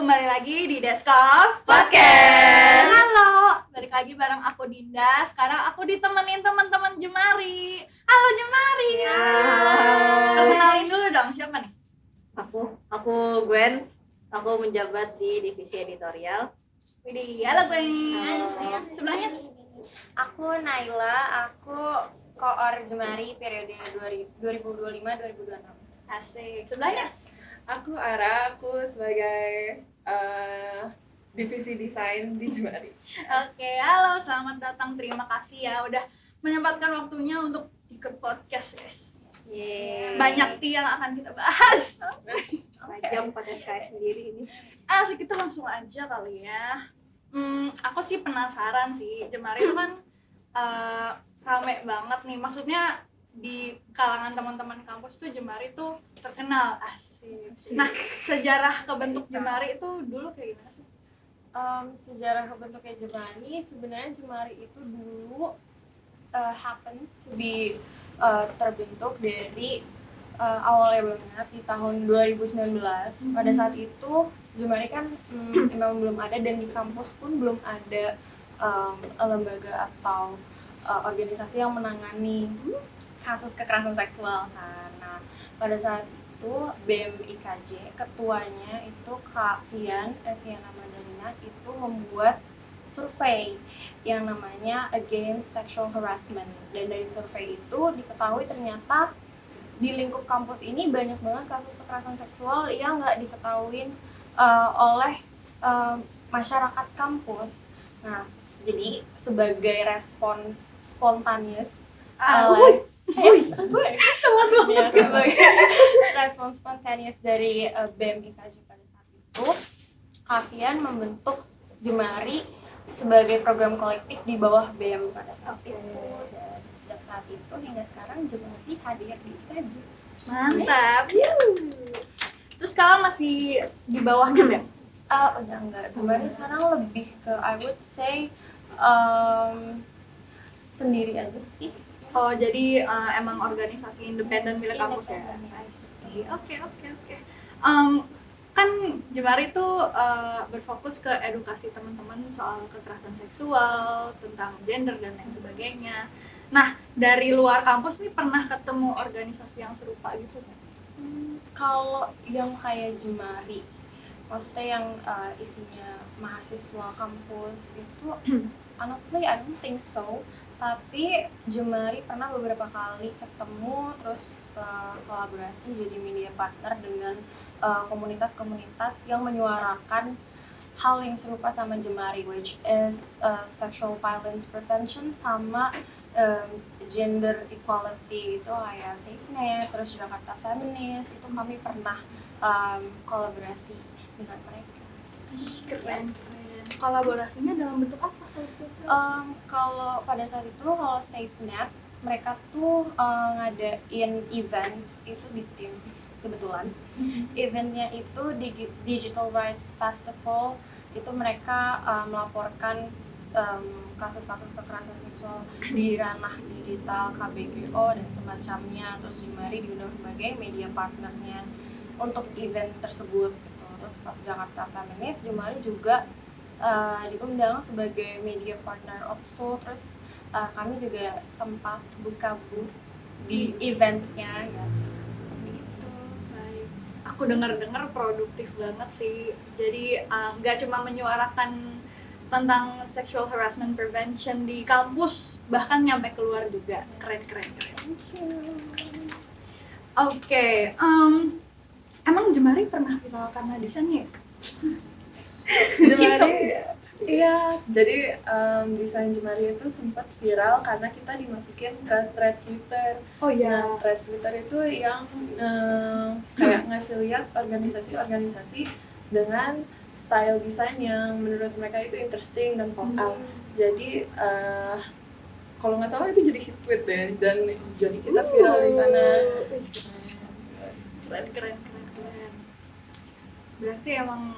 kembali lagi di Deskop Podcast. Halo, balik lagi bareng aku Dinda. Sekarang aku ditemenin teman-teman Jemari. Halo Jemari. Ya. Perkenalin dulu dong, siapa nih? Aku Gwen. Aku menjabat di divisi editorial. Widih, halo Gwen. Halo. Sebelahnya? Aku Naila, aku koor Jemari periode 2025-2026. Asik. Sebelahnya? Aku Ara, aku sebagai divisi desain di Jemari. Oke, halo, selamat datang. Terima kasih ya udah menyempatkan waktunya untuk ikut podcast, guys. Yeay. Banyak yang akan kita bahas. Panjang podcast kayak sendiri ini. Asik, kita langsung aja kali ya. Aku sih penasaran sih, Jemari itu kan rame banget nih. Maksudnya di kalangan teman-teman kampus tuh Jemari tuh terkenal, asik. Nah, sejarah kebentuk Jemari itu dulu kayak gimana sih? Sejarah kebentuknya Jemari, sebenarnya Jemari itu dulu happens to be terbentuk dari awalnya banget di tahun 2019. Pada saat itu Jemari kan memang belum ada, dan di kampus pun belum ada lembaga atau organisasi yang menangani kasus kekerasan seksual kan. Nah, pada saat itu BEM IKJ, ketuanya itu Kak Eviana Madalina itu membuat survei yang namanya Against Sexual Harassment, dan dari survei itu diketahui ternyata di lingkup kampus ini banyak banget kasus kekerasan seksual yang nggak diketahui oleh masyarakat kampus. Nah, jadi sebagai respons spontaneous sebagai respons spontaneous dari BEM IKJ pada saat itu, Kavian membentuk Jemari sebagai program kolektif di bawah BEM pada saat itu. Dan sejak saat itu hingga sekarang Jemari hadir di IKJ. Mantap. Terus sekarang masih di bawahnya BEM? Udah enggak. Jemari sekarang lebih ke I would say sendiri aja sih. Oh, jadi emang organisasi independen milik kampus ya? Independen, yes. Oke. Kan Jemari tuh berfokus ke edukasi teman-teman soal kekerasan seksual, tentang gender dan lain sebagainya. Nah, dari luar kampus nih pernah ketemu organisasi yang serupa gitu kan? Kalau yang kayak Jemari, maksudnya yang isinya mahasiswa kampus itu honestly I don't think so. Tapi Jemari pernah beberapa kali ketemu, terus kolaborasi jadi media partner dengan komunitas-komunitas yang menyuarakan hal yang serupa sama Jemari, which is sexual violence prevention sama gender equality, itu kayak SafeNet, terus Jakarta Feminist, itu kami pernah kolaborasi dengan mereka. Keren. Kolaborasinya dalam bentuk apa? Kalau pada saat itu, kalau SafeNet, mereka tuh ngadain event itu di tim kebetulan. Eventnya itu di Digital Rights Festival, itu mereka melaporkan kasus-kasus kekerasan seksual di ranah digital, KBGO dan semacamnya. Terus Jemari diundang sebagai media partnernya untuk event tersebut gitu. Terus pas Jakarta Feminist, Jemari juga diundang sebagai media partner also. Terus kami juga sempat buka booth di eventnya, yes, seperti itu. Baik. Aku dengar produktif banget sih. Jadi nggak cuma menyuarakan tentang sexual harassment prevention di kampus, bahkan nyampe keluar juga. Keren. Thank you. Oke, emang Jemari pernah viral karena desainnya ya? Jemari, iya. Jadi desain Jemari itu sempat viral karena kita dimasukin ke thread Twitter. Oh Nah, thread Twitter itu yang kayak ngasih lihat organisasi-organisasi dengan style desain yang menurut mereka itu interesting dan pop out. Jadi kalau nggak salah itu jadi hit tweet deh, dan jadi kita viral di sana. Keren. Berarti emang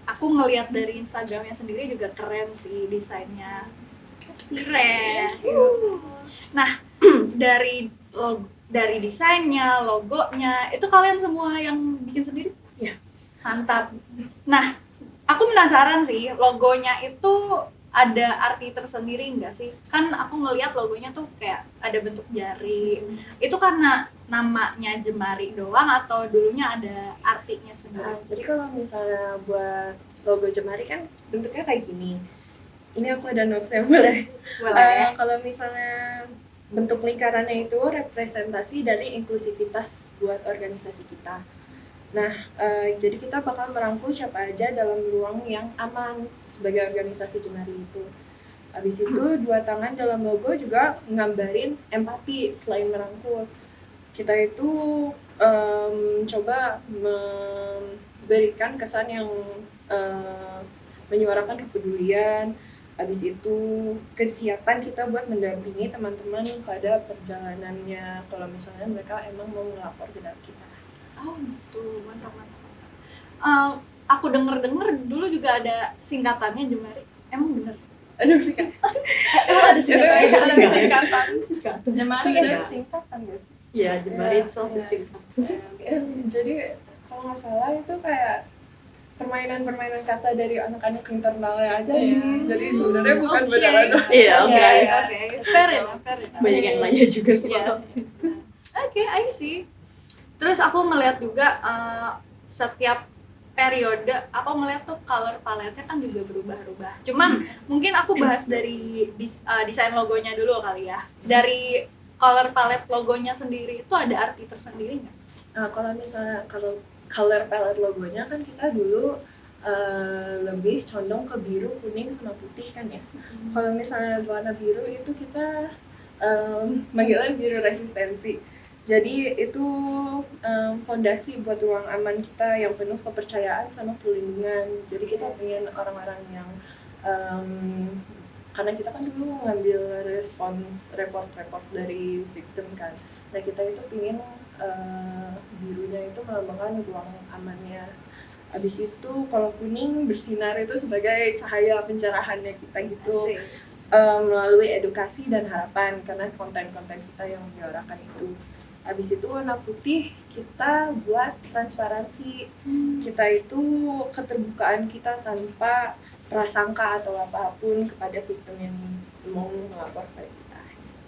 aku ngelihat dari Instagramnya sendiri juga keren sih desainnya. Keren. Nah, dari desainnya, logonya, itu kalian semua yang bikin sendiri? Iya. Mantap. Nah, aku penasaran sih, logonya itu ada arti tersendiri nggak sih? Kan aku ngelihat logonya tuh kayak ada bentuk jari. Itu karena namanya Jemari doang atau dulunya ada artinya sendiri? Jadi kalau misalnya buat logo Jemari kan bentuknya kayak gini. Ini aku ada notesnya, boleh? Boleh. Kalau misalnya bentuk lingkarannya itu representasi dari inklusivitas buat organisasi kita. Nah, jadi kita bakal merangkul siapa aja dalam ruang yang aman sebagai organisasi Jemari itu. Habis itu dua tangan dalam logo juga nggambarin empati selain merangkul. Kita itu coba memberikan kesan yang menyuarakan kepedulian. Habis itu kesiapan kita buat mendampingi teman-teman pada perjalanannya kalau misalnya mereka emang mau melapor ke kita. Oh gitu, mantap. Aku denger dulu juga ada singkatannya Jemari. Emang bener? Aduh, singkat. Emang ada singkatannya? Ada singkatan. Jemari Sebenarnya itu singkatan gak sih? Ya, Jemari Ya, itself ya. is singkat. Jadi kalau nggak salah itu kayak permainan kata dari anak-anak internalnya aja sih. Jadi sebenarnya bukan Oke. beneran. Iya, oke. Oke. Fair enough. Banyak yang nanya juga Iya. soal. Oke, I see. Terus aku ngeliat juga setiap periode aku ngeliat tuh color palette-nya kan juga berubah-ubah. Cuman mungkin aku bahas dari desain logonya dulu kali ya. Dari color palette logonya sendiri itu ada arti tersendiri nggak? Nah, kalau misalnya kalau color palette logonya kan kita dulu lebih condong ke biru, kuning, sama putih kan ya. Kalau misalnya warna biru itu kita manggilnya biru resistensi. Jadi itu fondasi buat ruang aman kita yang penuh kepercayaan sama perlindungan. Jadi kita pengen orang-orang yang karena kita kan dulu ngambil respons report dari victim kan. Nah kita itu pengen birunya itu melambangkan ruang amannya. Habis itu kalau kuning bersinar itu sebagai cahaya pencerahannya kita gitu. Asik. Melalui edukasi dan harapan karena konten-konten kita yang menyuarakan itu. Habis itu warna putih kita buat transparansi. Kita itu keterbukaan kita tanpa prasangka atau apapun kepada victim yang mau melapor ke kita.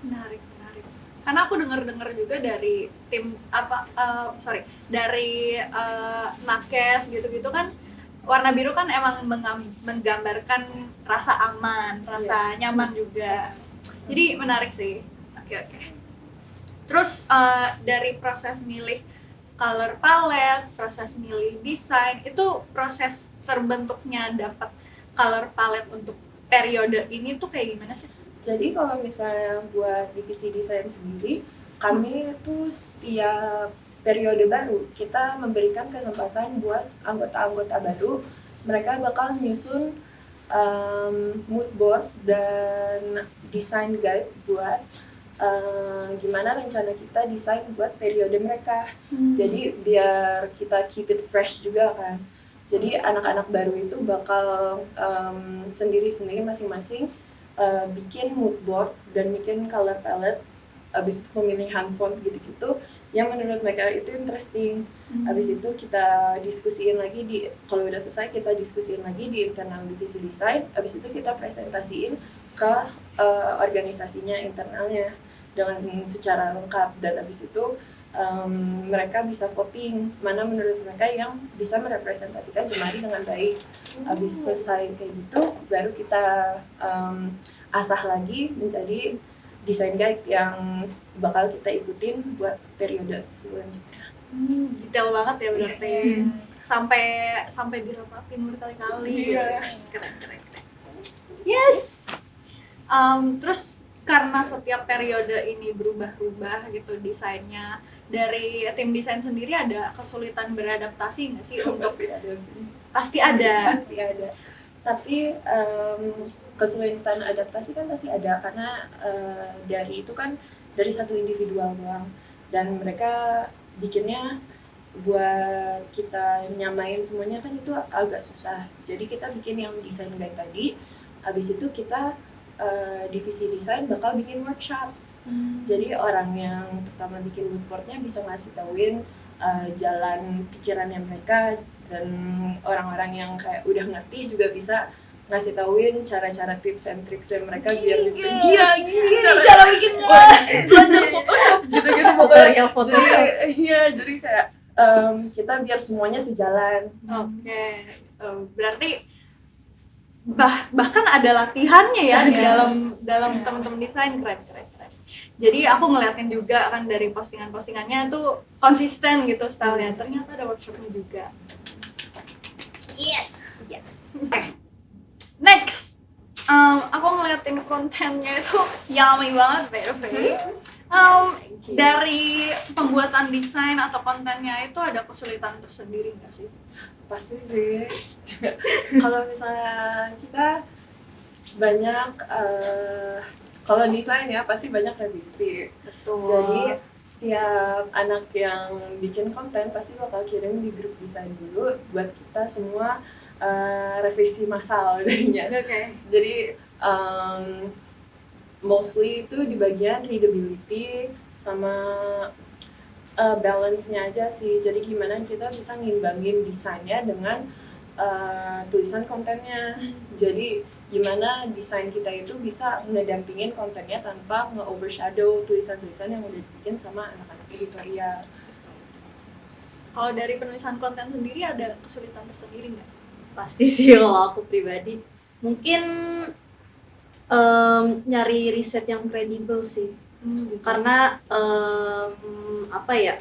Menarik. Karena aku dengar juga dari tim dari nakes gitu-gitu kan, warna biru kan emang menggambarkan rasa aman, rasa nyaman juga. Jadi menarik sih. Oke. Terus dari proses milih color palette, proses milih desain, itu proses terbentuknya dapat color palette untuk periode ini tuh kayak gimana sih? Jadi kalau misalnya buat divisi desain sendiri, kami itu setiap periode baru kita memberikan kesempatan buat anggota-anggota baru. Mereka bakal nyusun mood board dan design guide buat gimana rencana kita desain buat periode mereka. Jadi biar kita keep it fresh juga kan. Jadi anak-anak baru itu bakal sendiri-sendiri masing-masing bikin mood board dan bikin color palette, habis itu pemilihan font gitu-gitu yang menurut mereka itu interesting. Habis itu kita diskusiin lagi kalau udah selesai kita diskusiin lagi di internal divisi desain. Habis itu kita presentasiin ke organisasinya internalnya dengan secara lengkap, dan habis itu mereka bisa voting mana menurut mereka yang bisa merepresentasikan Jemari dengan baik. Habis selesai kayak gitu baru kita asah lagi menjadi desain guide yang bakal kita ikutin buat periode selanjutnya. Detail banget ya berarti. Sampai dirapatin berkali-kali. Iya. Keren. Yes. Terus karena setiap periode ini berubah-ubah gitu desainnya, dari tim desain sendiri ada kesulitan beradaptasi nggak sih untuk? Pasti ada sih. Pasti ada. Pasti ada. Tapi kesulitan adaptasi kan pasti ada karena dari itu kan dari satu individual doang, dan mereka bikinnya buat kita nyamain semuanya kan itu agak susah. Jadi kita bikin yang desain guide tadi, habis itu kita divisi desain bakal bikin workshop. Jadi orang yang pertama bikin mood boardnya bisa ngasih tauin jalan pikirannya mereka dan orang-orang yang kayak udah ngerti juga bisa ngasih tauin cara-cara tips and tricksnya mereka biar bisa cara bikinnya belajar Photoshop gitu-gitu Tutorial pokoknya. Photoshop. Jadi kayak kita biar semuanya sejalan. Oke. Berarti bahkan ada latihannya ya di dalam teman-teman desain. Keren. Jadi aku ngeliatin juga kan dari postingannya tuh konsisten gitu stylenya. Ternyata ada workshopnya juga. Yes. Oke. Next, aku ngeliatin kontennya itu yummy banget, by the way. Dari pembuatan desain atau kontennya itu ada kesulitan tersendiri nggak sih? Pasti sih. Kalau misalnya kita banyak kalau desain ya pasti banyak revisi. Betul. Jadi setiap anak yang bikin konten pasti bakal kirim di grup desain dulu buat kita semua revisi massal jadinya. Oke. Jadi mostly itu di bagian readability sama balance-nya aja sih. Jadi gimana kita bisa ngimbangin desainnya dengan tulisan kontennya. Jadi gimana desain kita itu bisa ngedampingin kontennya tanpa nge-overshadow tulisan-tulisan yang udah dibikin sama anak-anak editorial. Kalau dari penulisan konten sendiri ada kesulitan tersendiri nggak? Pasti sih kalau aku pribadi. Mungkin nyari riset yang kredibel sih. Gitu. Karena apa ya,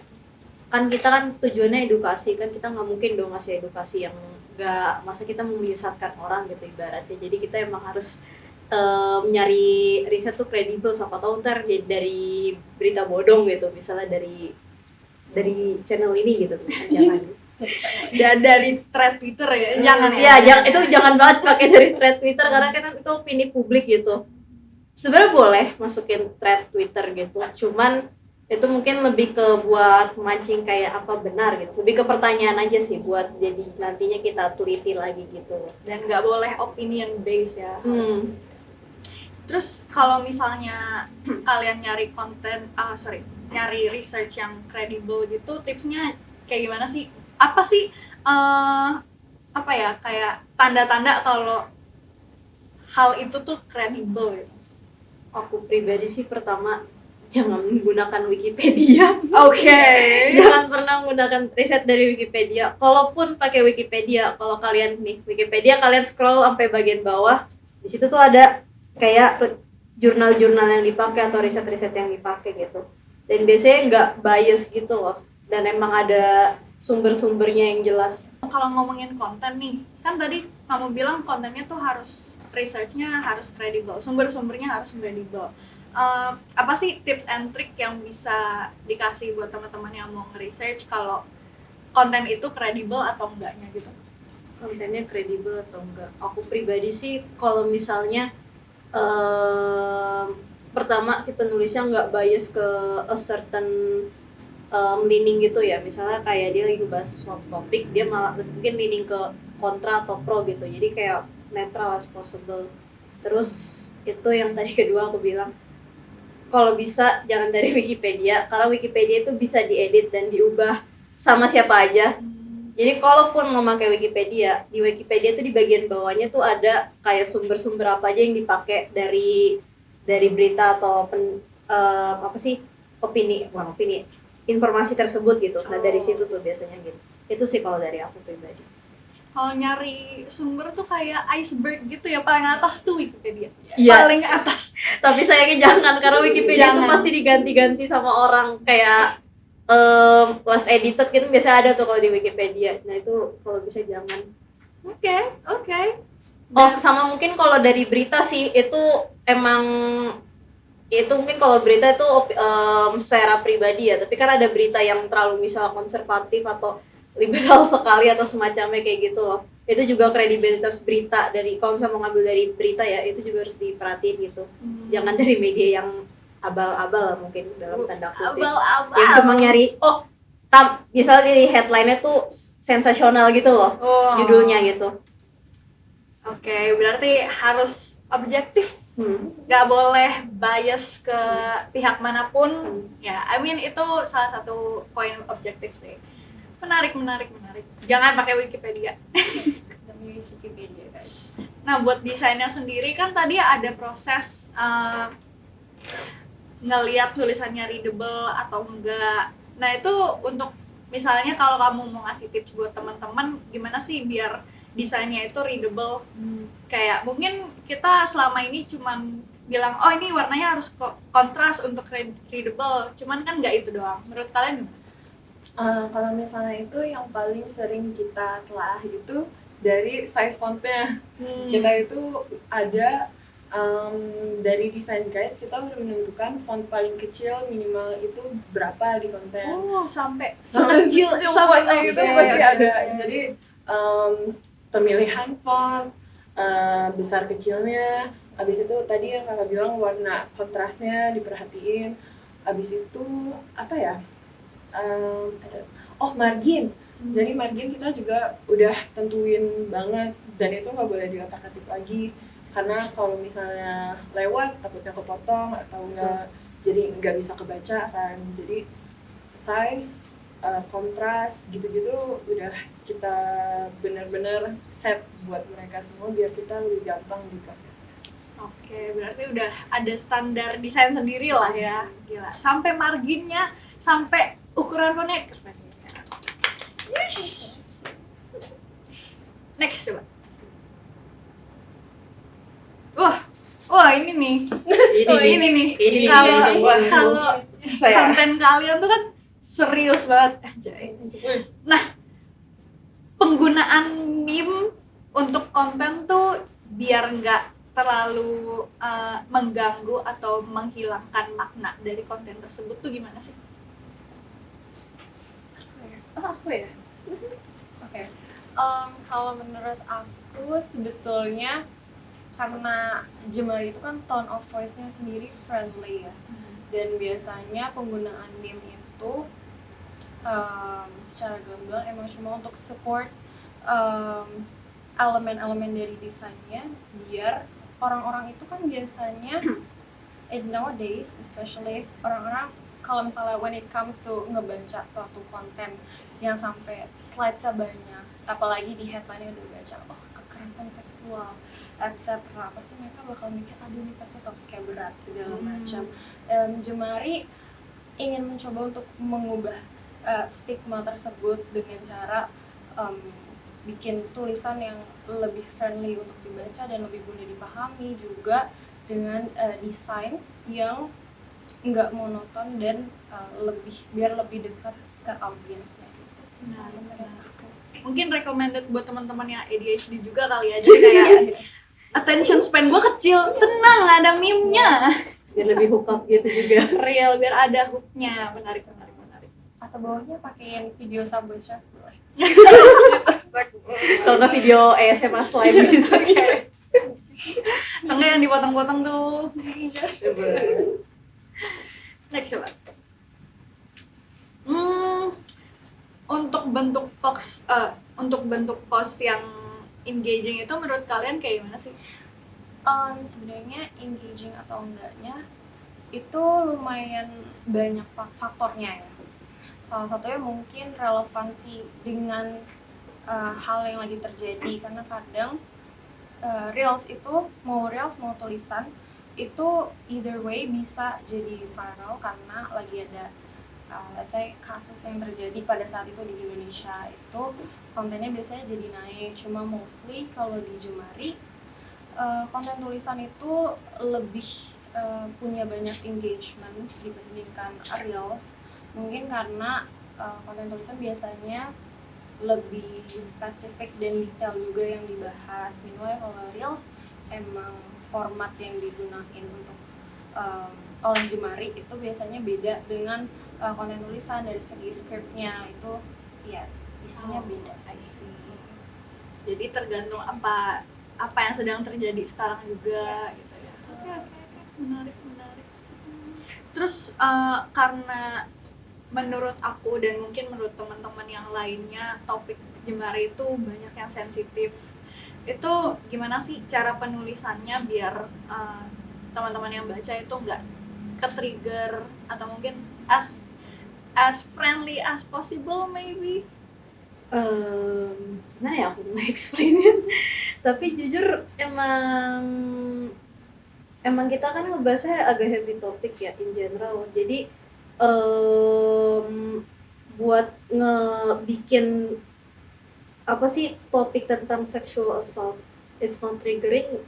kan kita kan tujuannya edukasi, kan kita nggak mungkin dong ngasih edukasi yang nggak, masa kita mau menyesatkan orang gitu ibaratnya. Jadi kita emang harus nyari riset tuh kredibel, siapa tahu ntar dari berita bodong gitu, misalnya dari channel ini gitu, jangan. Dan dari thread Twitter ya, jangan Ya, itu jangan banget pakai dari thread Twitter karena kita itu opini publik gitu. Sebenarnya boleh masukin thread Twitter gitu, cuman itu mungkin lebih ke buat mancing kayak apa benar gitu, lebih ke pertanyaan aja sih buat jadi nantinya kita teliti lagi gitu. Dan nggak boleh opinion based ya. Terus kalau misalnya kalian nyari konten, nyari research yang kredibel gitu, tipsnya kayak gimana sih? Apa sih apa ya, kayak tanda-tanda kalau hal itu tuh kredibel gitu? Aku pribadi sih pertama jangan menggunakan Wikipedia. Oke. Jangan pernah menggunakan riset dari Wikipedia. Kalaupun pakai Wikipedia, kalau kalian nih Wikipedia kalian scroll sampai bagian bawah, di situ tuh ada kayak jurnal-jurnal yang dipakai atau riset-riset yang dipakai gitu. Dan biasanya nggak bias gitu loh. Dan emang ada sumber-sumbernya yang jelas. Kalau ngomongin konten nih, kan tadi kamu bilang kontennya tuh harus researchnya harus kredibel, sumber-sumbernya harus kredibel. Apa sih tips and trick yang bisa dikasih buat teman-teman yang mau nge-research kalau konten itu kredibel atau enggaknya gitu? Kontennya kredibel atau enggak? Aku pribadi sih kalau misalnya pertama si penulisnya nggak bias ke a certain leaning gitu ya, misalnya kayak dia lagi ngebahas suatu topik, dia malah mungkin leaning ke kontra atau pro gitu, jadi kayak netral as possible. Terus itu yang tadi kedua aku bilang, kalau bisa jangan dari Wikipedia, karena Wikipedia itu bisa diedit dan diubah sama siapa aja. Jadi kalaupun mau pakai Wikipedia, di Wikipedia tuh di bagian bawahnya tuh ada kayak sumber-sumber apa aja yang dipakai dari berita atau opini, informasi tersebut gitu. Nah dari situ tuh biasanya gitu. Itu sih kalau dari aku pribadi. Kalau nyari sumber tuh kayak iceberg gitu ya, paling atas tuh Wikipedia. Iya. Paling atas. Tapi sayangnya jangan, karena Wikipedia Jangan. tuh pasti diganti-ganti sama orang kayak last edited gitu, biasa ada tuh kalau di Wikipedia. Nah itu kalau bisa jangan. Oke. Oh sama mungkin kalau dari berita sih itu emang itu mungkin kalau berita itu secara pribadi ya, tapi kan ada berita yang terlalu misalnya konservatif atau liberal sekali atau semacamnya kayak gitu loh. Itu juga kredibilitas berita dari, kalau misalnya mau ngambil dari berita ya, itu juga harus diperhatiin gitu. Jangan dari media yang abal-abal mungkin dalam tanda kutip. Abal-abal. Yang cuma nyari misalnya di headline-nya tuh sensasional gitu loh. Oh. Judulnya gitu. Oke, berarti harus objektif. Nggak boleh bias ke pihak manapun. Ya, I mean itu salah satu poin objektif sih. Menarik. Jangan pakai Wikipedia. Demi Wikipedia guys. Nah, buat desainnya sendiri kan tadi ada proses ngelihat tulisannya readable atau enggak. Nah, itu untuk misalnya kalau kamu mau ngasih tips buat teman-teman gimana sih biar desainnya itu readable. Kayak mungkin kita selama ini cuman bilang oh ini warnanya harus kontras untuk readable, cuman kan nggak itu doang. Menurut kalian gimana? Kalau misalnya itu yang paling sering kita telah itu dari size fontnya. Kita itu ada dari design guide kita udah menentukan font paling kecil minimal itu berapa di konten. Oh, sampai Sekecil sampai itu pasti ada. Jadi pemilihan font, besar kecilnya, habis itu tadi yang kakak bilang warna kontrasnya diperhatiin, habis itu apa ya, margin. Jadi margin kita juga udah tentuin banget dan itu nggak boleh diotak-atik lagi karena kalau misalnya lewat takutnya kepotong atau enggak jadi nggak bisa kebaca kan. Jadi size, kontras gitu-gitu udah kita benar-benar set buat mereka semua biar kita lebih gampang di prosesnya. Oke, berarti udah ada standar desain sendiri lah ya. Gila, sampai marginnya, sampai ukuran fontnya keren. Yes. Next coba. Wah ini nih. Ini nih. Kalau konten kalian tuh kan serius banget. Nah, penggunaan meme untuk konten tuh biar nggak terlalu mengganggu atau menghilangkan makna dari konten tersebut tuh gimana sih? Aku ya? Oke. Kalau menurut aku sebetulnya karena Jemari itu kan tone of voice-nya sendiri friendly ya. Dan biasanya penggunaan meme itu secara gamblang emang cuma untuk support elemen-elemen dari desainnya biar orang-orang itu kan biasanya nowadays especially orang-orang kalau misalnya when it comes to ngebaca suatu konten yang sampai slide-nya banyak apalagi di headline-nya udah baca kekerasan seksual etc. pasti mereka bakal mikir aduh ini pasti topiknya berat segala macam. Jemari ingin mencoba untuk mengubah stigma tersebut dengan cara bikin tulisan yang lebih friendly untuk dibaca dan lebih mudah dipahami juga dengan desain yang nggak monoton dan biar lebih dekat ke audiensnya gitu sih. Mungkin recommended buat teman-teman yang ADHD juga kali ya, jadi kayak attention span gue kecil, tenang ada meme-nya biar lebih hook up gitu juga. Real, biar ada hook-nya. Menarik. Atau bawahnya pakein video Subway Chef boleh. Kalau nggak video ASMR slime gitu. Enggak yang dipotong-potong tuh. Next coba. Untuk bentuk post yang engaging itu menurut kalian kayak gimana sih? Sebenarnya engaging atau enggaknya itu lumayan banyak faktornya ya. Salah satunya mungkin relevansi dengan hal yang lagi terjadi karena kadang reels itu mau tulisan itu either way bisa jadi viral karena lagi ada let's say kasus yang terjadi pada saat itu di Indonesia itu kontennya biasanya jadi naik. Cuma mostly kalau di Jemari konten tulisan itu lebih punya banyak engagement dibandingkan reels. Mungkin karena konten tulisan biasanya lebih spesifik dan detail juga yang dibahas. Meanwhile kalau reels emang format yang digunakan untuk oleh Jemari itu biasanya beda dengan konten tulisan dari segi scriptnya itu ya isinya beda sih. Jadi tergantung apa yang sedang terjadi sekarang juga gitu ya. Oke. Menarik. Terus karena menurut aku dan mungkin menurut teman-teman yang lainnya topik Jemari itu banyak yang sensitif. Itu gimana sih cara penulisannya biar teman-teman yang baca itu nggak ke-trigger atau mungkin as friendly as possible maybe? Gimana ya aku mau explain. Tapi jujur emang kita kan ngebahasnya agak heavy topik ya in general. Jadi buat ngebikin apa sih topik tentang sexual assault it's not triggering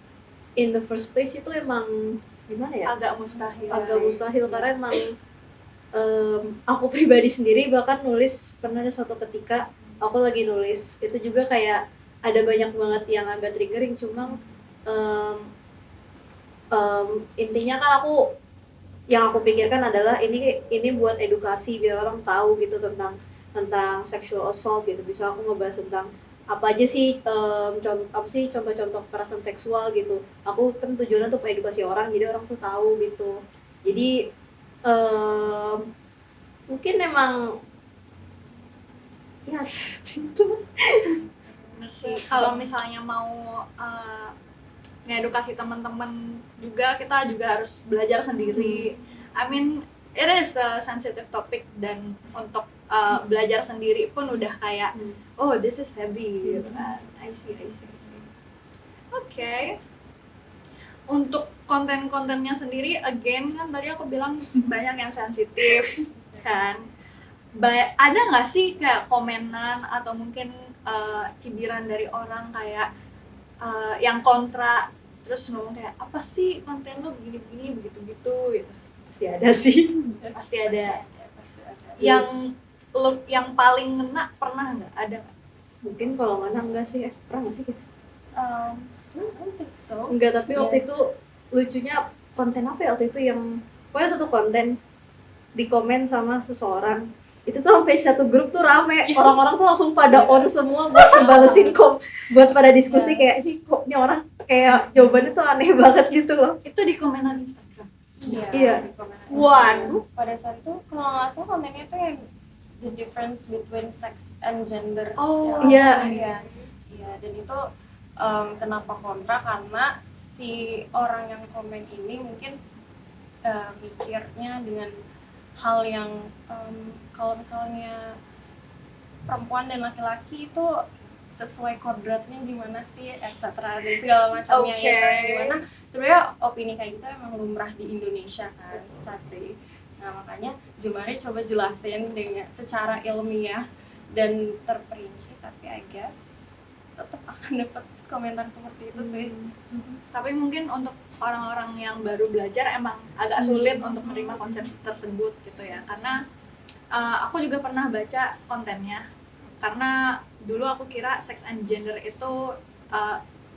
in the first place itu emang gimana ya? Agak mustahil. Agak mustahil karena emang aku pribadi sendiri bahkan nulis pernah ada suatu ketika aku lagi nulis itu juga kayak ada banyak banget yang agak triggering cuma intinya kan yang aku pikirkan adalah ini buat edukasi biar orang tahu gitu tentang sexual assault gitu. Bisa aku ngebahas tentang apa aja sih contoh-contoh kekerasan seksual gitu. Aku kan tujuannya untuk edukasi orang jadi orang tuh tahu gitu. Jadi mungkin memang yes Bener sih. Kalau misalnya mau ngedukasi teman-teman juga, kita juga harus belajar sendiri. I mean, it is a sensitive topic dan untuk belajar sendiri pun udah kayak oh this is heavy gitu kan. I see. Oke. Untuk konten-kontennya sendiri, again kan tadi aku bilang banyak yang sensitif kan. Ada nggak sih kayak komenan atau mungkin cibiran dari orang kayak yang kontra terus ngomong kayak apa sih konten lo begini begitu gitu. pasti ada sih. Pasti ada. Yang paling ngena pernah nggak? Ada nggak? Mungkin kalau mana enggak sih, pernah nggak sih? I don't think so. Enggak, tapi waktu itu lucunya konten apa ya waktu itu yang pokoknya satu konten di komen sama seseorang itu tuh sampai satu grup tuh rame, orang-orang tuh langsung pada on semua buat ngebalesin buat pada diskusi kayak ini orang kayak jawabannya tuh aneh banget gitu loh. Itu di komenan Instagram. Iya. di komen aja. Waduh. Pada saat itu kalau nggak salah kontennya itu yang the difference between sex and gender. Oh, iya. Iya, dan itu kenapa kontra karena si orang yang komen ini mungkin mikirnya dengan hal yang kalau misalnya perempuan dan laki-laki itu sesuai kodratnya gimana sih, etc. dan segala macamnya yang gimana. Sebenarnya opini kayak gitu emang lumrah di Indonesia kan, sadly. Nah makanya Jemari coba jelasin dengan secara ilmiah dan terperinci, tapi I guess tetap akan dapat komentar seperti itu sih. Tapi mungkin untuk orang-orang yang baru belajar emang agak sulit untuk menerima konsep tersebut gitu ya, karena aku juga pernah baca kontennya karena dulu aku kira sex and gender itu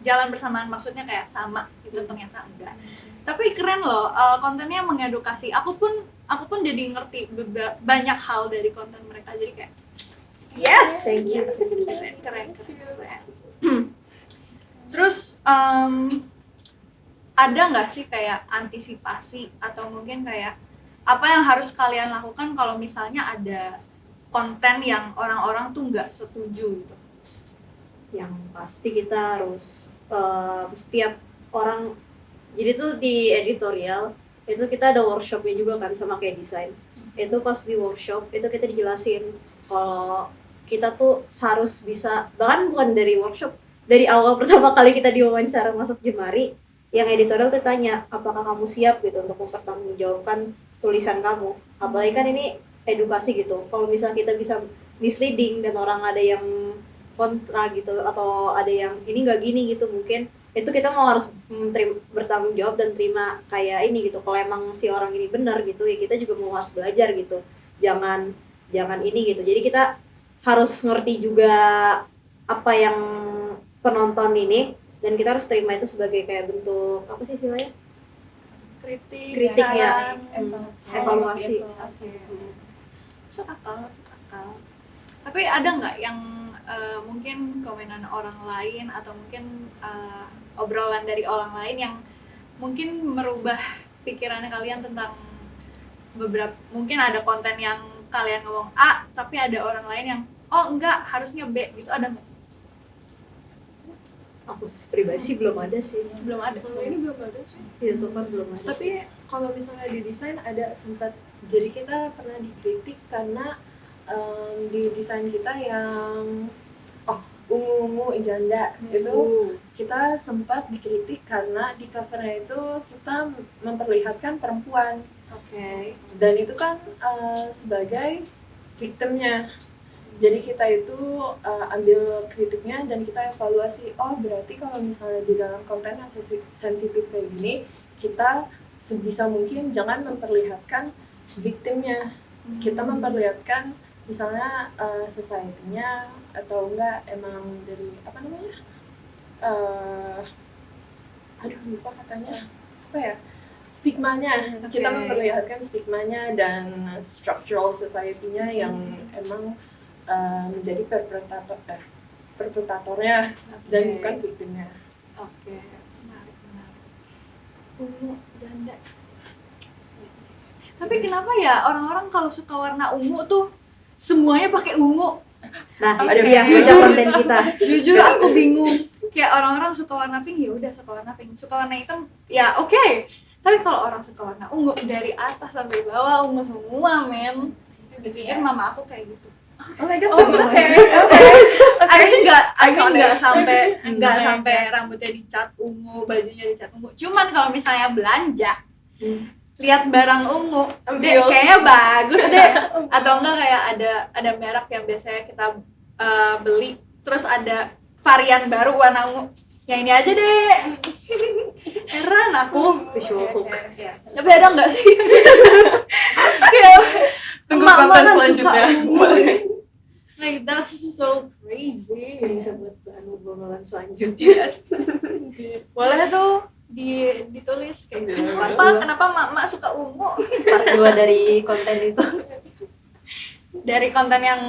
jalan bersamaan, maksudnya kayak sama gitu, ternyata enggak. Tapi keren loh, kontennya mengedukasi. Aku pun jadi ngerti banyak hal dari konten mereka, jadi kayak yes, Thank you. keren. Terus ada nggak sih kayak antisipasi atau mungkin kayak apa yang harus kalian lakukan kalau misalnya ada konten yang orang-orang tuh nggak setuju gitu? Yang pasti kita harus setiap orang, jadi tuh di editorial itu kita ada workshopnya juga kan sama kayak desain. Itu pas di workshop itu kita dijelasin kalau kita tuh harus bisa, bahkan bukan dari workshop, dari awal pertama kali kita diwawancara masuk Jemari, yang editorial tuh tanya apakah kamu siap gitu untuk mempertanggungjawabkan tulisan kamu, apalagi kan ini edukasi gitu. Kalau misalnya kita bisa misleading dan orang ada yang kontra gitu atau ada yang ini nggak gini gitu, mungkin itu kita mau harus bertanggung jawab dan terima kayak ini gitu. Kalau emang si orang ini benar gitu ya kita juga mau harus belajar gitu, jangan ini gitu. Jadi kita harus ngerti juga apa yang penonton ini dan kita harus terima itu sebagai kayak bentuk apa sih istilahnya, kritik ya, evaluasi. Masuk akal. Tapi ada nggak yang mungkin komenan orang lain atau mungkin obrolan dari orang lain yang mungkin merubah pikirannya kalian tentang beberapa, mungkin ada konten yang kalian ngomong A tapi ada orang lain yang oh enggak harusnya B gitu, ada nggak? Aku pribadi sih belum ada sih. Belum ada. Selama ini belum ada sih. Iya, so far belum ada. Tapi kalau misalnya di desain ada sempat, jadi kita pernah dikritik karena di desain kita yang ungu-ungu janda itu kita sempat dikritik karena di covernya itu kita memperlihatkan perempuan. Oke. Dan itu kan sebagai victimnya. Jadi kita itu ambil kritiknya dan kita evaluasi, oh berarti kalau misalnya di dalam konten yang sensitif kayak gini, kita sebisa mungkin jangan memperlihatkan victimnya. Kita memperlihatkan misalnya society-nya atau enggak emang dari apa namanya? Lupa katanya. Apa ya? Stigmanya. Kita memperlihatkan stigmanya dan structural society-nya yang emang menjadi perpetratornya dan bukan victimnya. Oke, menarik. Ungu janda. Tapi kenapa ya orang-orang kalau suka warna ungu tuh semuanya pakai ungu? Nah, Ada itu dia jujur. wajah konten kita. Jujur aku bingung. Kayak orang-orang suka warna pink, ya udah suka warna pink. Suka warna hitam, ya oke. Tapi kalau orang suka warna ungu dari atas sampai bawah ungu semua, men. Jujur mama aku kayak gitu. Oh my god. I mean nggak sampai rambutnya dicat ungu, bajunya dicat ungu. Cuman kalau misalnya belanja, lihat barang ungu, deh, kayaknya bagus deh. Atau enggak kayak ada merek yang biasanya kita beli, terus ada varian baru warna ungu. Yang ini aja deh. Heran aku. Visual hook. Tapi ada nggak sih? Kayak Tunggu emak-emak konten kan selanjutnya. suka ungu. Like that's so crazy. Ini bisa buat bahan obrolan selanjutnya. Boleh tuh ditulis kayak gitu. Kenapa mak suka ungu? Part 2 dari konten itu. Dari konten yang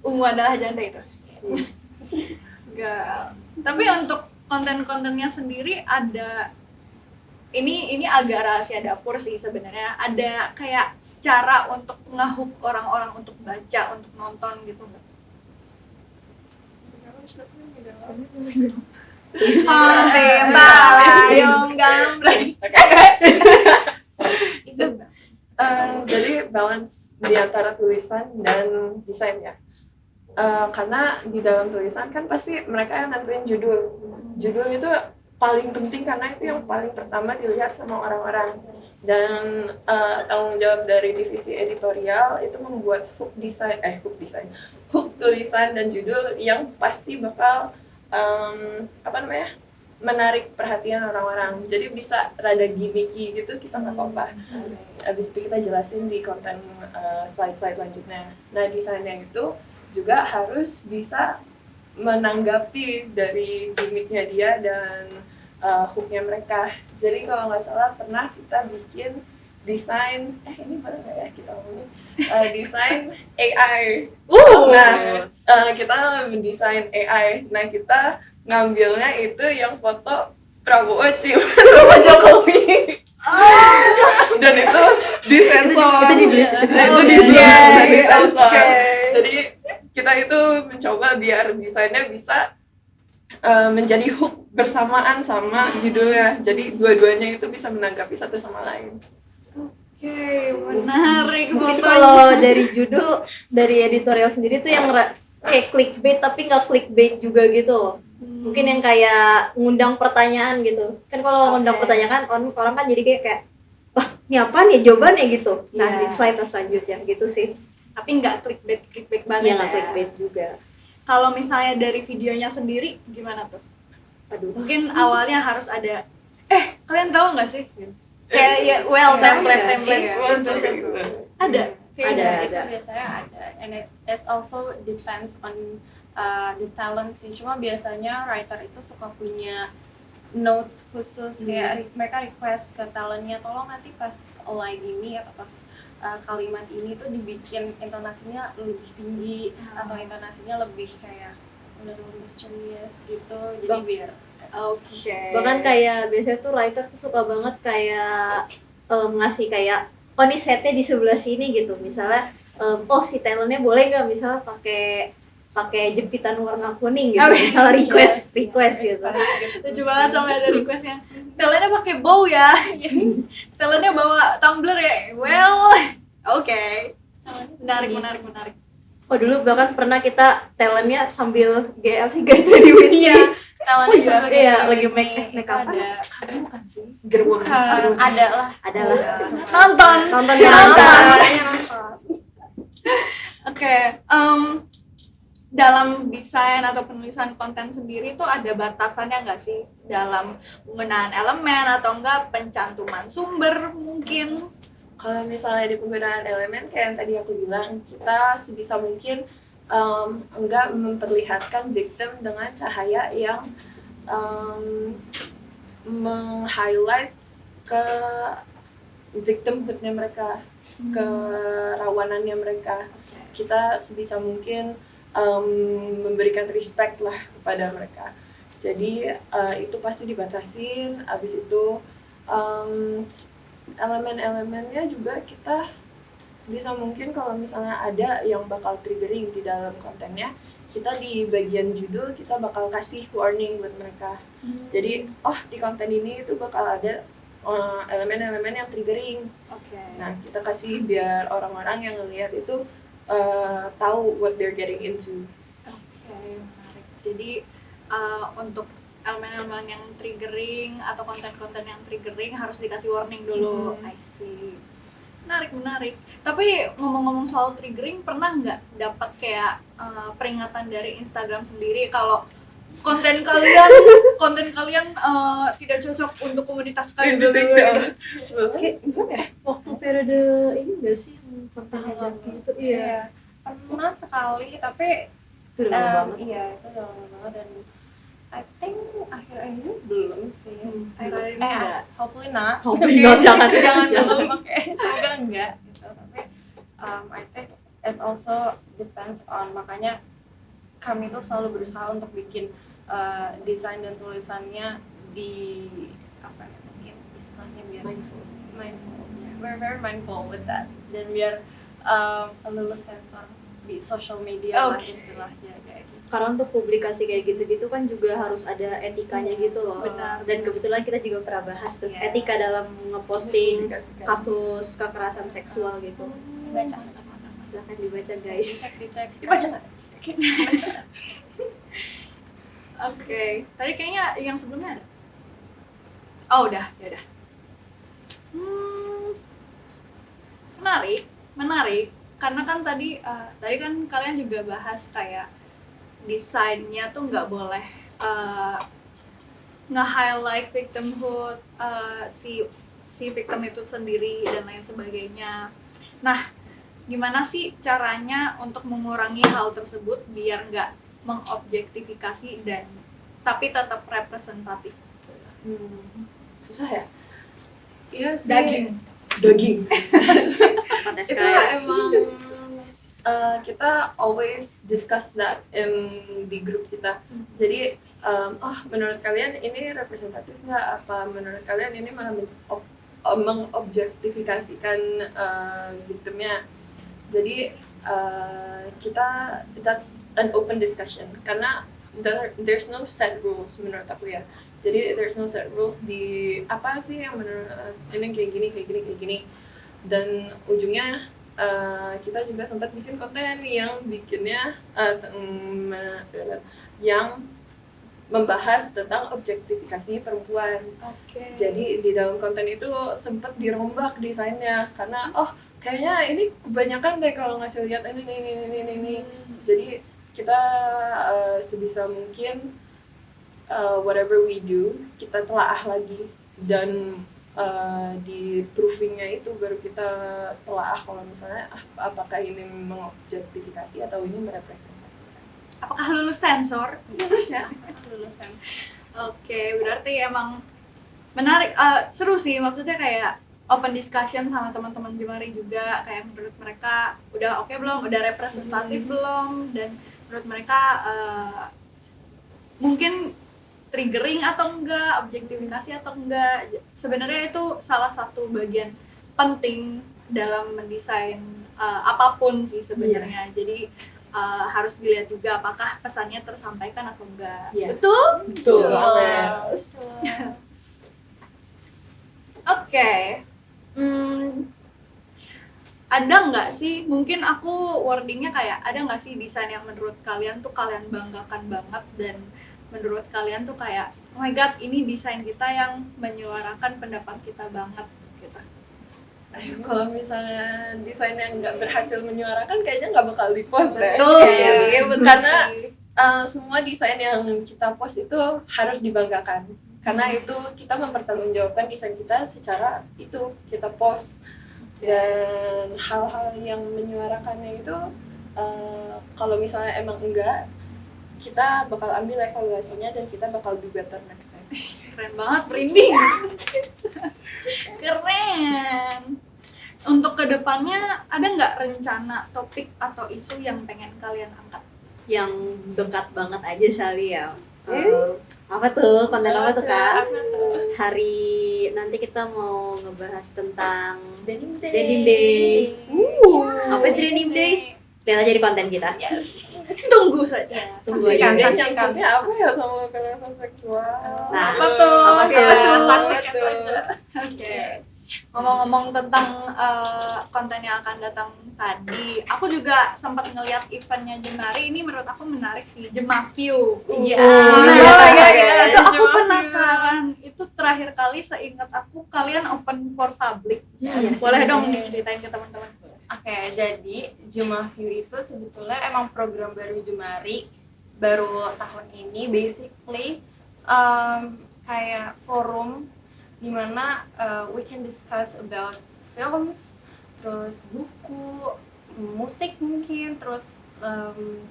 ungu adalah janda itu. Enggak. Tapi untuk konten-kontennya sendiri ada ini agak rahasia dapur sih sebenarnya. Ada kayak cara untuk nge-hook orang-orang untuk baca, untuk nonton gitu enggak? Bayong gambreng. Itu Jadi balance di antara tulisan dan desain ya. Karena di dalam tulisan kan pasti mereka yang nentuin judul. Judul itu paling penting karena itu yang paling pertama dilihat sama orang-orang. Dan tanggung jawab dari divisi editorial itu membuat hook tulisan dan judul yang pasti bakal menarik perhatian orang-orang. Jadi bisa rada gimmicky gitu, kita nggak apa-apa. Abis itu kita jelasin di konten slide-slide lanjutnya. Nah, desainnya itu juga harus bisa menanggapi dari gimmicknya dia dan hooknya mereka. Jadi kalau nggak salah pernah kita bikin desain, ini boleh nggak ya kita ngomongin? Desain AI. Nah, kita mendesain AI. Nah, kita ngambilnya itu yang foto Prabowo cium sama Jokowi. Dan itu disensor. Itu dibeli. Disensor. Jadi kita itu mencoba biar desainnya bisa menjadi hook bersamaan sama judulnya. Jadi dua-duanya itu bisa menanggapi satu sama lain. Oke, menarik. Mungkin kalau dari judul, dari editorial sendiri tuh yang kayak clickbait tapi nggak clickbait juga gitu. Mungkin yang kayak ngundang pertanyaan gitu. Kan kalau ngundang pertanyaan orang kan jadi kayak wah, ini apa nih jawabannya gitu. Nah, di slide selanjutnya gitu sih. Tapi nggak clickbait banget. Iya, nggak clickbait juga. Kalau misalnya dari videonya sendiri gimana tuh? Aduh. Mungkin awalnya harus ada kalian tahu nggak sih? Kayak template. Ada. Ada. Itu biasanya ada, and it's also depends on the talent sih. Cuma biasanya writer itu suka punya notes khusus, kayak mereka request ke talentnya, tolong nanti pas line ini atau pas kalimat ini tuh dibikin intonasinya lebih tinggi atau intonasinya lebih kayak lebih mysterious gitu. Jadi biar Bahkan kayak biasanya tuh writer tuh suka banget kayak ngasih kayak ini setnya di sebelah sini gitu. Misalnya si talentnya boleh nggak misalnya pakai jepitan warna kuning gitu. Misalnya request gitu. Lucu banget sampai ada requestnya. Talentnya pakai bow ya. Talentnya bawa tumbler ya. Well, oke. Menarik. Oh dulu bahkan pernah kita talentnya sambil GLC Gayatri di Whitney. Iya, talentnya sebagai iya, Whitney. lagi make up Ada Kamu bukan sih? Gerwong. ada lah. Adalah Nonton. nonton Iya, kan. nonton. Oke, dalam desain atau penulisan konten sendiri tuh ada batasannya nggak sih dalam penggunaan elemen atau enggak pencantuman sumber mungkin? Kalau misalnya di penggunaan elemen kayak yang tadi aku bilang, kita sebisa mungkin enggak memperlihatkan victim dengan cahaya yang meng-highlight ke victimhood-nya mereka, kerawanannya mereka. Kita sebisa mungkin memberikan respect lah kepada mereka. Jadi itu pasti dibatasin. Abis itu elemen-elemennya juga kita sebisa mungkin kalau misalnya ada yang bakal triggering di dalam kontennya, kita di bagian judul kita bakal kasih warning buat mereka. Jadi di konten ini itu bakal ada elemen-elemen yang triggering. Oke. Nah, kita kasih biar orang-orang yang ngelihat itu tahu what they're getting into. Oke, menarik. Jadi untuk elemen-elemen yang triggering atau konten-konten yang triggering harus dikasih warning dulu. I see. Menarik. Tapi ngomong-ngomong soal triggering, pernah nggak dapat kayak peringatan dari Instagram sendiri kalau konten kalian tidak cocok untuk komunitas kalian dulu? Kayak gimana ya? Waktu periode ini enggak sih yang kontennya jadi gitu? Iya. Pernah sekali, tapi Itu udah lama banget. iya itu udah lama banget dan I think akhir-akhir ini belum sih. Akhir-akhir ini enggak? Hopefully not. Hopefully not, jangan belum. Oke, semoga enggak gitu. Tapi I think it's also depends on, makanya kami tuh selalu berusaha untuk bikin desain dan tulisannya di apa ya, mungkin istilahnya biar mindful. Yeah, we're very mindful with that. Dan biar lulus sensor di social media lah Okay. istilahnya guys. Karena untuk publikasi kayak gitu-gitu kan juga harus ada etikanya gitu loh. Benar. Dan kebetulan kita juga pernah bahas tuh Iya. etika dalam ngeposting Dikasihkan. kasus kekerasan seksual gitu. Baca. Silahkan dibaca guys. Dicek. Dibaca. Oke. Tadi kayaknya yang sebelumnya ada. Oh, udah, ya udah. Menarik. Karena kan tadi kan kalian juga bahas kayak desainnya tuh nggak boleh nge-highlight victimhood si victim itu sendiri dan lain sebagainya. Nah, gimana sih caranya untuk mengurangi hal tersebut biar nggak mengobjektifikasi dan tapi tetap representatif? Susah ya? Iya sih. Daging. Panas Itu guys. emang kita always discuss that in di grup kita. Jadi menurut kalian ini representatif nggak? Apa menurut kalian ini malah mengobjektifikasikan victimnya? Jadi kita that's an open discussion karena there's no set rules menurut aku ya. Jadi there's no set rules di apa sih yang menurut ini kayak gini dan ujungnya kita juga sempat bikin konten yang bikinnya yang membahas tentang objektifikasi perempuan. Oke. Jadi di dalam konten itu sempat dirombak desainnya karena kayaknya ini kebanyakan deh kalau ngasih lihat ini. Jadi kita sebisa mungkin whatever we do kita telaah lagi dan di proofingnya itu baru kita telaah kalau misalnya apakah ini mengobjektifikasi atau ini merepresentasikan. Apakah lulus sensor? Ya. Lulusan. Oke, berarti emang menarik, seru sih, maksudnya kayak open discussion sama teman-teman Jemari juga, kayak menurut mereka udah oke belum, udah representatif belum, dan menurut mereka mungkin triggering atau enggak, objektifikasi atau enggak. Sebenarnya itu salah satu bagian penting dalam mendesain apapun sih sebenarnya. Jadi harus dilihat juga apakah pesannya tersampaikan atau enggak. Iya. Betul? Betul. Oke. ada nggak sih, mungkin aku wordingnya kayak ada nggak sih desain yang menurut kalian tuh kalian banggakan banget dan menurut kalian tuh kayak oh my god ini desain kita yang menyuarakan pendapat kita banget gitu. Kalau misalnya desain yang nggak berhasil menyuarakan kayaknya nggak bakal di-post deh. Betul sih, Iya, betul Karena sih. semua desain yang kita post itu harus dibanggakan. Karena itu kita mempertanggungjawabkan desain kita secara itu kita post. Dan hal-hal yang menyuarakannya itu kalau misalnya emang enggak, kita bakal ambil evaluasinya dan kita bakal do better next time. Keren banget, merinding. Keren. Untuk kedepannya ada nggak rencana topik atau isu yang pengen kalian angkat? Yang dekat banget aja Sally ya. Apa tuh konten apa tuh Kak? Hari nanti kita mau ngebahas tentang Denim Day. Denim Day. Apa itu Denim Day? Lihat aja di konten kita. Yes. Tunggu saja. Tunggu Saksikan, aja. Dan saksikan. nyangkutnya apa ya sama kekerasan seksual? Nah, Apa tuh? apa Kita tuh? saksikan aja. Oke. Ngomong-ngomong tentang konten yang akan datang tadi, aku juga sempat ngeliat eventnya Jemari. Ini menurut aku menarik sih, Jemaview. Iya. Itu aku penasaran. Itu terakhir kali seingat aku kalian open for public. Boleh dong diceritain ke teman-teman. Oke, jadi Jemaview itu sebetulnya emang program baru Jemari, baru tahun ini. Basically kayak forum dimana we can discuss about films, terus buku, musik mungkin, terus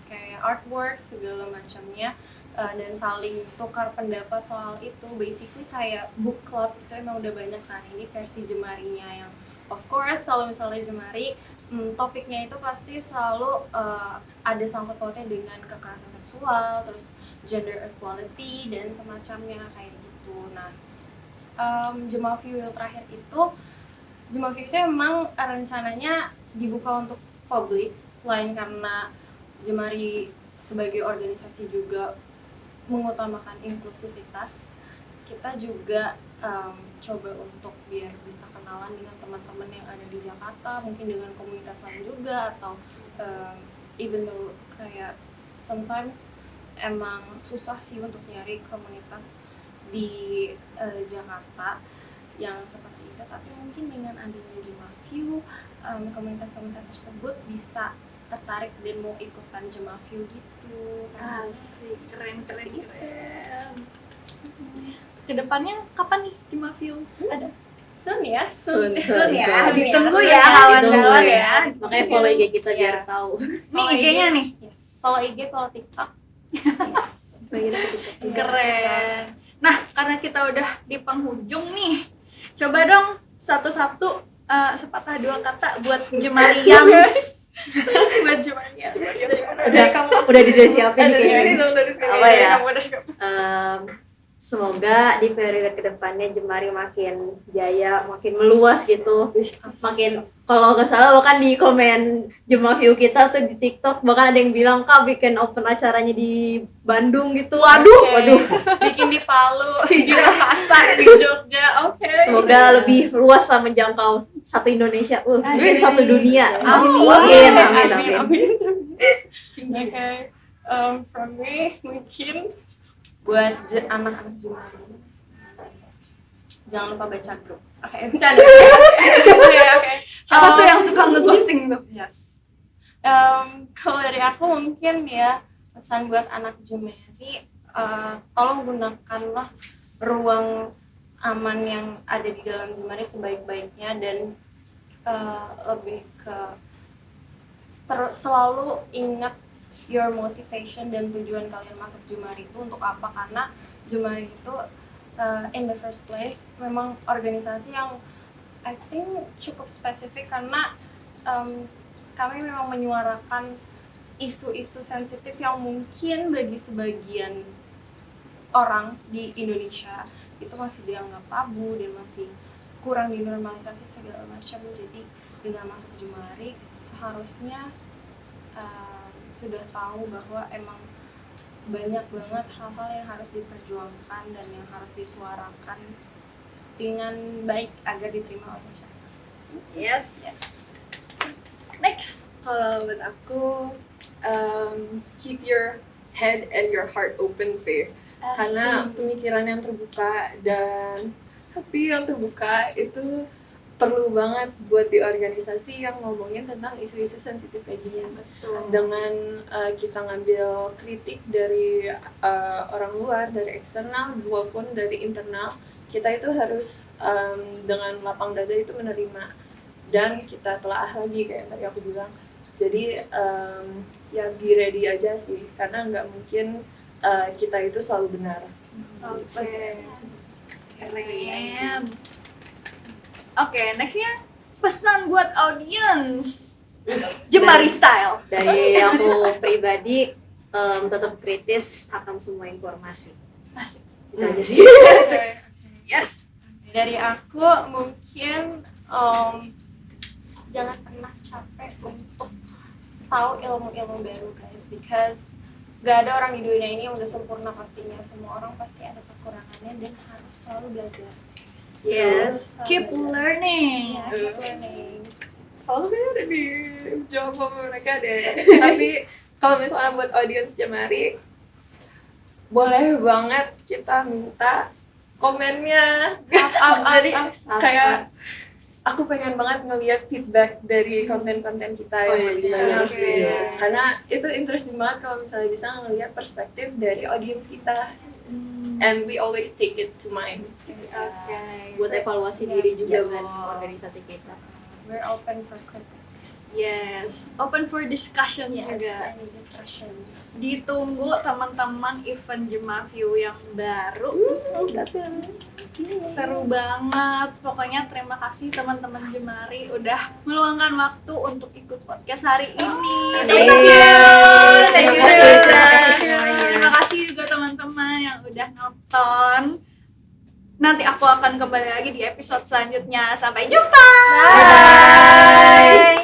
kayak artwork segala macamnya, dan saling tukar pendapat soal itu. Basically kayak book club itu emang udah banyak kan, ini versi Jemarinya yang of course kalau misalnya Jemari topiknya itu pasti selalu ada sangkut pautnya dengan kekerasan seksual, terus gender equality dan semacamnya kayak gitu. Nah, Jemaview yang terakhir itu, Jemaview itu emang rencananya dibuka untuk publik, selain karena Jemari sebagai organisasi juga mengutamakan inklusivitas, kita juga coba untuk biar bisa kenalan dengan teman-teman yang ada di Jakarta, mungkin dengan komunitas lain juga, atau even though kayak sometimes emang susah sih untuk nyari komunitas di Jakarta yang seperti itu, tapi mungkin dengan adanya Jemaview, komunitas-komunitas tersebut bisa tertarik dan mau ikutan Jemaview gitu. Asik, keren. Kedepannya kapan nih Jemaview? Ada? Soon ya, Soon ya. ya. Ditunggu ya, kawan-kawan ya. Makanya follow IG kita biar tahu. Nih IG-nya nih. Yes. Follow IG, follow TikTok. Yes. Keren. Nah, karena kita udah di penghujung nih, coba dong satu-satu sepatah dua kata buat Jemarians. Buat Jemari ya. Udah disiapin nih kayaknya. Apa ya? Apa Semoga di periode kedepannya Jemari makin jaya, makin meluas gitu. Makin, kalau nggak salah bahkan di komen Jemaview kita tuh di TikTok bahkan ada yang bilang Kak bikin open acaranya di Bandung gitu. Waduh. Bikin di Palu, di Makassar, di Jogja. Oke. Semoga lebih luas lah menjangkau satu Indonesia, satu dunia. Amin. Amin. Oke. From me mungkin buat anak-anak Jemari, jangan lupa baca grup. Oke, bercanda. Oke. Siapa tuh yang suka ngeghosting tuh? Yes. Kalau dari aku mungkin ya pesan buat anak Jemari, tolong gunakanlah ruang aman yang ada di dalam Jemari sebaik-baiknya, dan lebih ke selalu ingat your motivation dan tujuan kalian masuk Jemari itu untuk apa. Karena Jemari itu in the first place memang organisasi yang I think cukup spesifik, karena kami memang menyuarakan isu-isu sensitif yang mungkin bagi sebagian orang di Indonesia itu masih dianggap tabu dan masih kurang dinormalisasi segala macam. Jadi dengan masuk Jemari seharusnya sudah tahu bahwa emang banyak banget hal-hal yang harus diperjuangkan dan yang harus disuarakan dengan baik agar diterima oleh masyarakat. Yes. Next. Kalau buat aku, keep your head and your heart open sih. Karena pemikiran yang terbuka dan hati yang terbuka itu perlu banget buat di organisasi yang ngomongin tentang isu-isu sensitif kayak gini. Dengan kita ngambil kritik dari orang luar, dari eksternal maupun dari internal, kita itu harus dengan lapang dada itu menerima dan kita telaah lagi kayak yang tadi aku bilang. Jadi ya be ready aja sih, karena nggak mungkin kita itu selalu benar. Oke. Keren. Oke, nextnya pesan buat audience. Jemari style. Dari aku pribadi tetap kritis akan semua informasi. Asik. Itu aja sih. Yes. Dari aku mungkin jangan pernah capek untuk tahu ilmu-ilmu baru guys, because gak ada orang di dunia ini yang udah sempurna pastinya. Semua orang pasti ada kekurangannya dan harus selalu belajar. Yes. Keep learning. Ya, keep learning. Kalau kayaknya udah dijawab sama mereka deh. Tapi kalau misalnya buat audiens Jemari, boleh banget kita minta komennya. Jadi kayak aku pengen banget ngeliat feedback dari konten-konten kita yang lebih banyak sih. Karena itu interesting banget kalau misalnya bisa ngeliat perspektif dari audiens kita. And we always take it to mind. Oke. Buat evaluasi diri juga Yes. kan organisasi kita. We're open for critics. Yes. Open for discussions Yes, juga. any discussions. Ditunggu teman-teman event Jemaview yang baru. Seru banget. Pokoknya terima kasih teman-teman Jemari udah meluangkan waktu untuk ikut podcast hari ini. Thank you. Thank you semuanya. Terima kasih juga teman-teman yang udah nonton. Nanti aku akan kembali lagi di episode selanjutnya. Sampai jumpa. Bye.